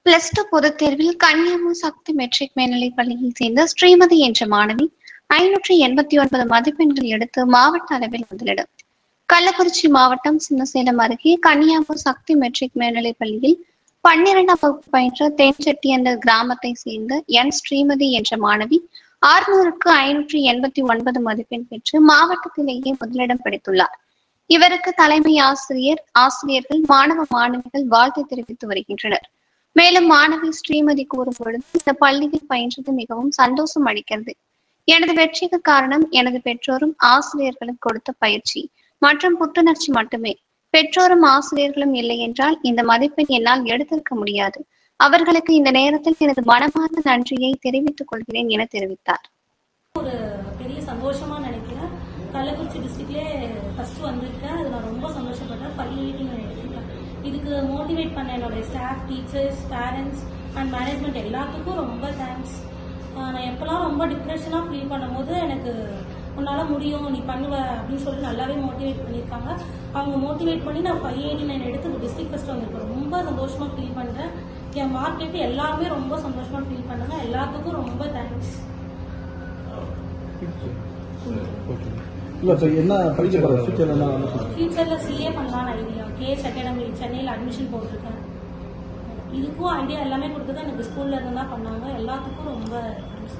Plus two பொதுத் தேர்வில் கன்னியாகுமரி சக்தி matric மேல்நிலைப் பள்ளியில் சேர்ந்த ஸ்ரீமதி என்ற மாணவி 589 மதிப்பெண்கள் எடுத்து மாவட்ட அளவில் முதலிடம். கள்ளக்குறிச்சி மாவட்டம் சின்னசேலம் அருகே கன்னியாகுமரி சக்தி மெட்ரிக் மேல்நிலைப் பள்ளியில் 12ஆம் வகுப்பு பயின்ற தென்செட்டி என்ற கிராமத்தை சேர்ந்த ஸ்ரீமதி என்ற மாணவி 600க்கு 589 மதிப்பெண் பெற்று மாவட்டத்திலேயே முதலிடம் பிடித்துள்ளார். இவருக்கு தலைமை ஆசிரியர்கள், மாணவ மாணவிகள் வாழ்த்து தெரிவித்து வருகின்றனர். மேலும் மாணவி ஸ்ரீமதி கூறும் பொழுது, இந்த பள்ளியில் பயின்றது மிகவும் சந்தோஷம் அளிக்கிறது. எனது வெற்றிக்கு காரணம் எனது பெற்றோரும் ஆசிரியர்களும் கொடுத்த பயிற்சி மற்றும் புத்துணர்ச்சி மட்டுமே. பெற்றோரும் ஆசிரியர்களும் இல்லை என்றால் இந்த மதிப்பெண் என்னால் எடுத்திருக்க முடியாது. அவர்களுக்கு இந்த நேரத்தில் எனது மனமார்ந்த நன்றியை தெரிவித்துக் கொள்கிறேன் என தெரிவித்தார். ஒரு பெரிய சந்தோஷமா நினைக்கிறேன். கள்ளக்குறிச்சி டிஸ்ட்ரிக்ட்லேயே ஃபர்ஸ்ட் வந்திருக்கேன். அது நான் ரொம்ப சந்தோஷப்பட்டேன். 580 நான் எடுத்துருக்கேன். இதுக்கு மோட்டிவேட் பண்ண என்னோட staff, teachers, parents and management எல்லாத்துக்கும் ரொம்ப தேங்க்ஸ். நான் எப்பெல்லாம் ரொம்ப டிப்ரெஷனாக ஃபீல் பண்ணும்போது எனக்கு உன்னால் முடியும், நீ பண்ணுவ அப்படின்னு சொல்லி நல்லாவே மோட்டிவேட் பண்ணியிருக்காங்க. அவங்க மோட்டிவேட் பண்ணி நான் 589 எடுத்து டிஸ்ட்ரிக்ட் ஃபர்ஸ்ட் வந்திருக்கேன். ரொம்ப சந்தோஷமாக ஃபீல் பண்ணுறேன். என் மார்க் கேட்டு எல்லாருமே ரொம்ப சந்தோஷமாக ஃபீல் பண்ணாங்க. எல்லாத்துக்கும் ரொம்ப தேங்க்ஸ். ஃபியூச்சர்ல சிஏ பண்ணலான்னு ஐடியா. கேஎஸ் அகாடமி சென்னையில் அட்மிஷன் போட்டிருக்கேன். இதுக்கும் ஐடியா எல்லாமே கொடுத்தது எனக்கு ஸ்கூல்ல இருந்து தான் பண்ணாங்க. எல்லாத்துக்கும் ரொம்ப தேங்க்ஸ்.